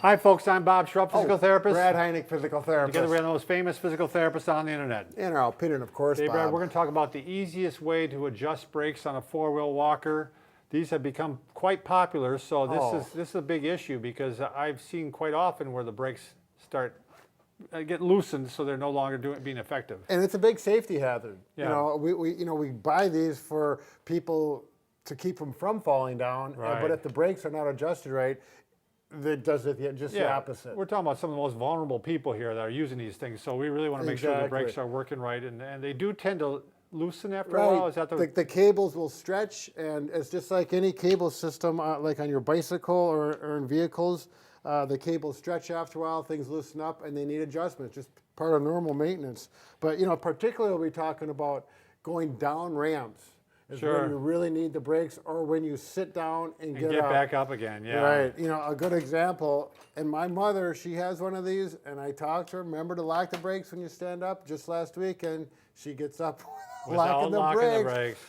Hi, folks. I'm Bob Schrupp, physical therapist. Brad Heineck, physical therapist. Together, we're the most famous physical therapists on the internet. In our opinion, of course, Today, Brad, Bob. we're going to talk about the easiest way to adjust brakes on a four-wheel walker. These have become quite popular, so this is a big issue because I've seen quite often where the brakes start get loosened, so they're no longer being effective. And it's a big safety hazard. Yeah. We buy these for people to keep them from falling down. Right. But if the brakes are not adjusted right, that does just the opposite. We're talking about some of the most vulnerable people here that are using these things, so we really want to make sure the brakes are working right, and they do tend to loosen after a while. Is that the cables will stretch, and it's just like any cable system, like on your bicycle or in vehicles. The cables stretch after a while, things loosen up, and they need adjustment. It's just part of normal maintenance. But particularly we're talking about going down ramps. Is when you really need the brakes, or when you sit down and get up. Back up again. Yeah. Right. A good example. And my mother, she has one of these, and I talked to her. Remember to lock the brakes when you stand up. Just last week, and she gets up locking the brakes.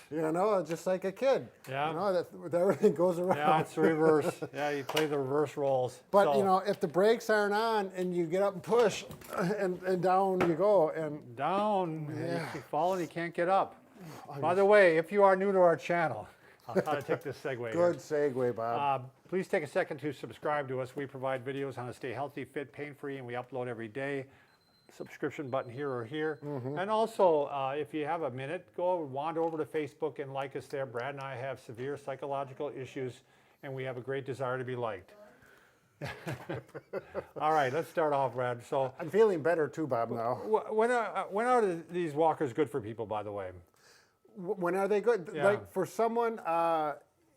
Just like a kid. Yeah. Everything goes around. Yeah, it's the reverse. Yeah, you play the reverse roles. But if the brakes aren't on and you get up and push, and down you go, and down, you keep falling, you can't get up. By the way, if you are new to our channel, I'll try to take this segue. Good segue, Bob. Please take a second to subscribe to us. We provide videos on how to stay healthy, fit, pain-free, and we upload every day. Subscription button here or here. And also, if you have a minute, wander over to Facebook and like us there. Brad and I have severe psychological issues, and we have a great desire to be liked. All right, let's start off, Brad. So I'm feeling better too, Bob, now. When are these walkers good for people, by the way? When are they good? Yeah. Like for someone,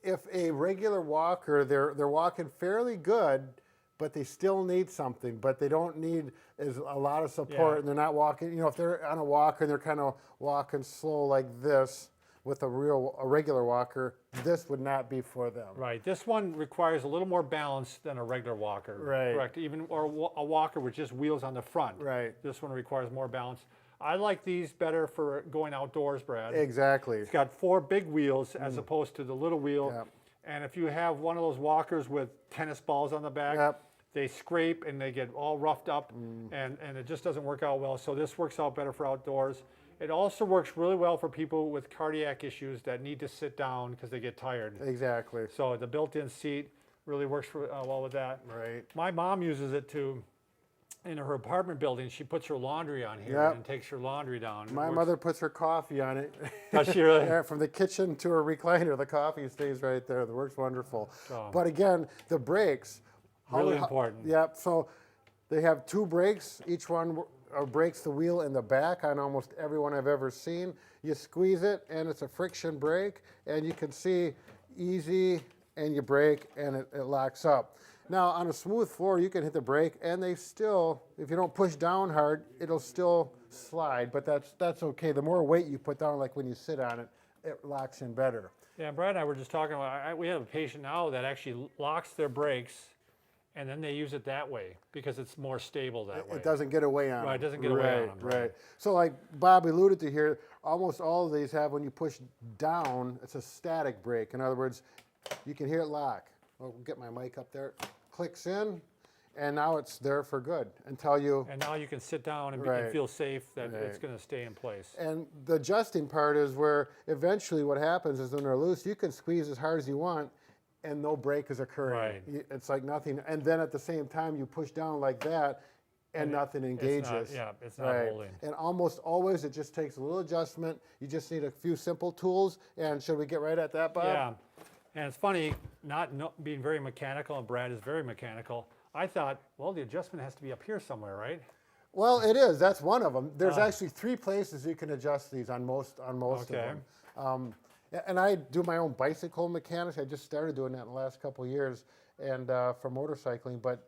if a regular walker, they're walking fairly good, but they still need something, but they don't need a lot of support, and they're not walking. If they're on a walker and they're kind of walking slow like this with a regular walker, this would not be for them. Right. This one requires a little more balance than a regular walker. Right. Correct. Or a walker with just wheels on the front. Right. This one requires more balance. I like these better for going outdoors, Brad. Exactly. It's got 4 big wheels as opposed to the little wheel. Yep. And if you have one of those walkers with tennis balls on the back, they scrape and they get all roughed up, and it just doesn't work out well. So this works out better for outdoors. It also works really well for people with cardiac issues that need to sit down because they get tired. Exactly. So the built-in seat really works well with that. Right. My mom uses it too. In her apartment building, she puts her laundry on here and takes her laundry down. My mother puts her coffee on it. Does she really? Yeah, from the kitchen to her recliner, the coffee stays right there. It works wonderful. So, but again, the brakes. Really important. Yep. So they have 2 brakes. Each one brakes the wheel in the back on almost every one I've ever seen. You squeeze it, and it's a friction brake, and you can see easy, and you brake, and it locks up. Now, on a smooth floor, you can hit the brake, and they still, if you don't push down hard, it'll still slide, but that's okay. The more weight you put down, like when you sit on it, it locks in better. Yeah, Brad and I were just talking about, we have a patient now that actually locks their brakes, and then they use it that way because it's more stable that way. It doesn't get away on them. Right, it doesn't get away on them. Right. So like Bob alluded to here, almost all of these have, when you push down, it's a static brake. In other words, you can hear it lock. I'll get my mic up there. Clicks in, and now it's there for good until you... And now you can sit down and feel safe that it's going to stay in place. And the adjusting part is where eventually what happens is when they're loose, you can squeeze as hard as you want, and no brake is occurring. Right. It's like nothing. And then at the same time, you push down like that, and nothing engages. It's not holding. And almost always, it just takes a little adjustment. You just need a few simple tools. And should we get right at that, Bob? Yeah. And it's funny, not being very mechanical, and Brad is very mechanical. I thought, well, the adjustment has to be up here somewhere, right? Well, it is. That's one of them. There's actually 3 places you can adjust these on most of them. And I do my own bicycle mechanics. I just started doing that in the last couple of years, and for motorcycling. But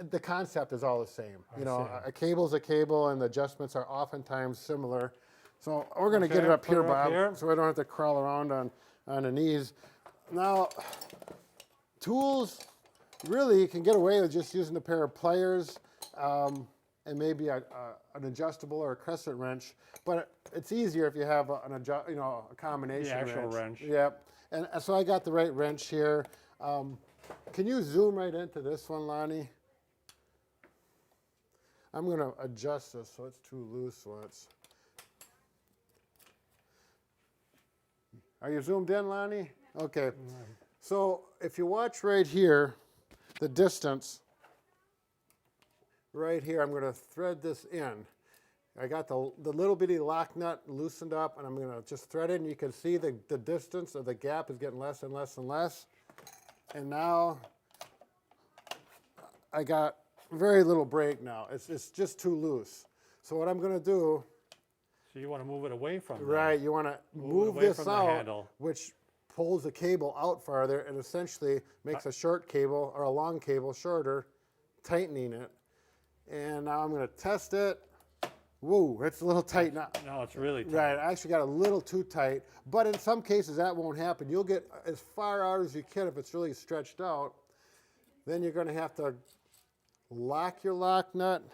the concept is all the same. A cable's a cable, and the adjustments are oftentimes similar. So we're going to get it up here, Bob, so I don't have to crawl around on the knees. Now, tools, really, you can get away with just using a pair of pliers and maybe an adjustable or a crescent wrench. But it's easier if you have a combination wrench. The actual wrench. Yep. And so I got the right wrench here. Can you zoom right into this one, Lonnie? I'm going to adjust this so it's too loose once. Are you zoomed in, Lonnie? Okay. So if you watch right here, the distance, right here, I'm going to thread this in. I got the little bitty lock nut loosened up, and I'm going to just thread it, and you can see the distance of the gap is getting less and less and less. And now I got very little break now. It's just too loose. So what I'm going to do... So you want to move it away from them. Right, you want to move this out, which pulls the cable out farther and essentially makes a short cable or a long cable shorter, tightening it. And now I'm going to test it. Whoa, it's a little tight now. No, it's really tight. Right, I actually got a little too tight, but in some cases that won't happen. You'll get as far out as you can if it's really stretched out. Then you're going to have to lock your lock nut,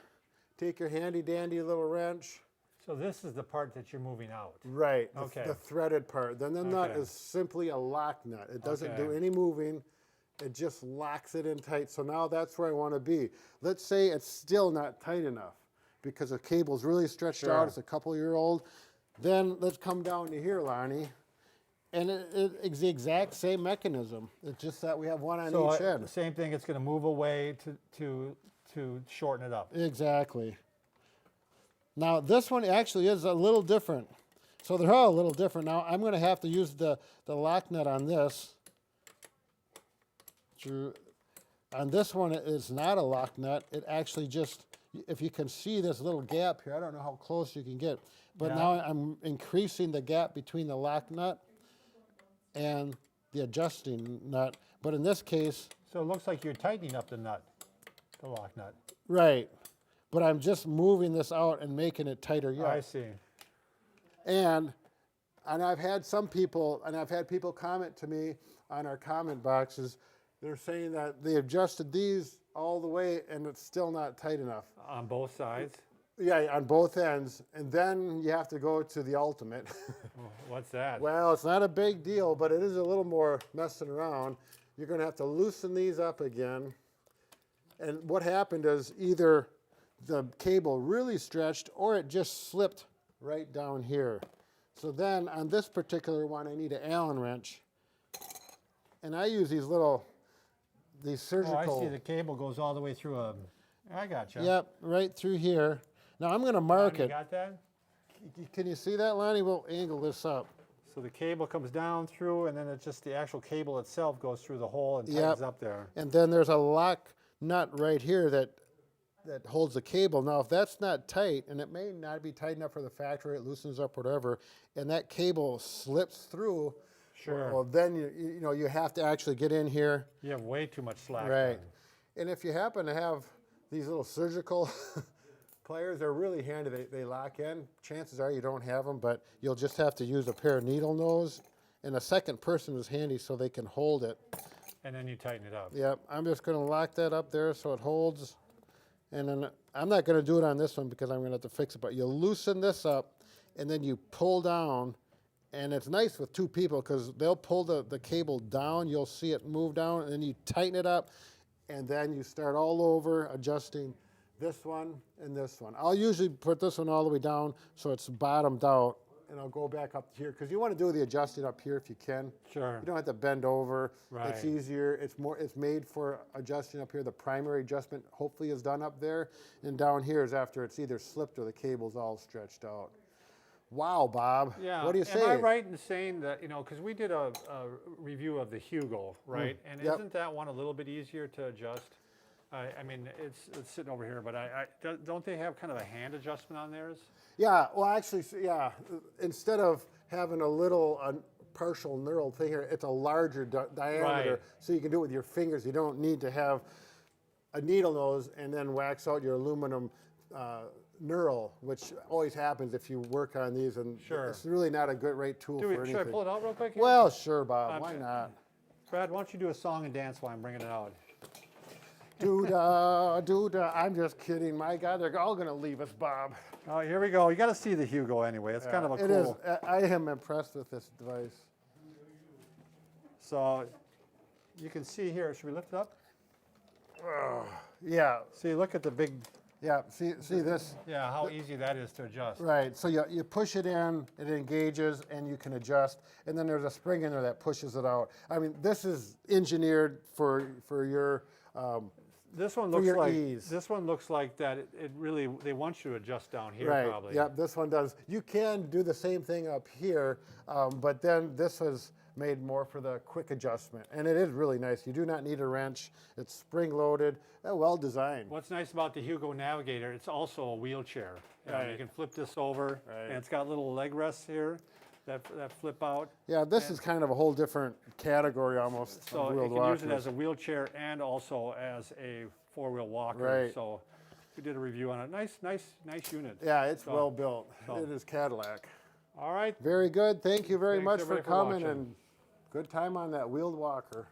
take your handy dandy little wrench. So this is the part that you're moving out. Right, Okay. the threaded part. Then the nut is simply a lock nut. It doesn't do Okay. any moving. It just locks it in tight. So now that's where I want to be. Let's say it's still not tight enough because the cable's really stretched out. It's a couple-year-old. Then let's come down to here, Lonnie. And it's the exact same mechanism. It's just that we have one on each end. Same thing, it's going to move away to shorten it up. Exactly. Now this one actually is a little different. So they're all a little different. Now I'm going to have to use the lock nut on this. On this one it is not a lock nut. It actually just, if you can see this little gap here, I don't know how close you can get, but now I'm increasing the gap between the lock nut and the adjusting nut. But in this case... So it looks like you're tightening up the nut, the lock nut. Right. But I'm just moving this out and making it tighter yet. I see. And I've had some people, and I've had people comment to me on our comment boxes, they're saying that they adjusted these all the way and it's still not tight enough. On both sides? Yeah, on both ends. And then you have to go to the ultimate. What's that? Well, it's not a big deal, but it is a little more messing around. You're going to have to loosen these up again. And what happened is either the cable really stretched or it just slipped right down here. So then on this particular one, I need an Allen wrench. And I use these surgical... Oh, I see the cable goes all the way through a... I got you. Yep, right through here. Now I'm going to mark You it. got that? Can you see that, Lonnie? We'll angle this up. So the cable comes down through, and then it's just the actual cable itself goes through the hole and tightens up there. And then there's a lock nut right here that holds the cable. Now, if that's not tight, and it may not be tight enough for the factory, it loosens up, whatever, and that cable slips through, Sure. well, then you have to actually get in here. You have way too much slack. Right. then. And if you happen to have these little surgical pliers, they're really handy. They lock in. Chances are you don't have them, but you'll just have to use a pair of needle nose. And a second person is handy so they can hold it. And then you tighten it up. Yep, I'm just going to lock that up there so it holds. And then I'm not going to do it on this one because I'm going to have to fix it. But you loosen this up, and then you pull down. And it's nice with two people because they'll pull the cable down. You'll see it move down, and then you tighten it up. And then you start all over adjusting this one and this one. I'll usually put this one all the way down so it's bottomed out. And I'll go back up here because you want to do the adjusting up here if you can. Sure. You don't have to bend over. Right. It's easier. It's made for adjusting up here. The primary adjustment hopefully is done up there. And down here is after it's either slipped or the cable's all stretched out. Wow, Bob. Yeah. What do you say? Am I right in saying that, because we did a review of the Hugo, right? And Yep. isn't that one a little bit easier to adjust? I mean, it's sitting over here, but don't they have kind of a hand adjustment on theirs? Yeah, well, actually, yeah. Instead of having a little partial knurled thing here, it's a larger diameter, Right. so you can do it with your fingers. You don't need to have a needle nose and then wax out your aluminum knurl, which always happens if you work on these, and Sure. it's really not a great tool for anything. Should I pull it out real quick? here? Well, sure, Bob. Why not? Brad, why don't you do a song and dance while I'm bringing it out? Doo-da, doo-da. I'm just kidding. My God, they're all going to leave us, Bob. Oh, here we go. You got to see the Hugo anyway. It's kind of a It cool. is. I am impressed with this device. So you can see here. Should we lift it up? Yeah. See, look at the big Yeah, see this? Yeah, how easy that is to adjust. Right, so you push it in, it engages, and you can adjust, and then there's a spring in there that pushes it out. I mean, this is engineered for your This one for looks your like ease. this one looks like that. It really they want you to adjust down here Right. probably. Yep. This one does. You can do the same thing up here, but then this was made more for the quick adjustment, and it is really nice. You do not need a wrench. It's spring loaded, well designed. What's nice about the Hugo Navigator, it's also a wheelchair. You Right. can flip this over, Right. and it's got little leg rests here that flip out. Yeah, this is kind of a whole different category almost. So of you wheeled can use it walkers. as a wheelchair and also as a four-wheel walker. Right. So we did a review on it. Nice unit. Yeah, it's So- well built. so- It is Cadillac. All right. Very good. Thank you very Thanks, much for everybody, for coming, watching. and good time on that wheeled walker.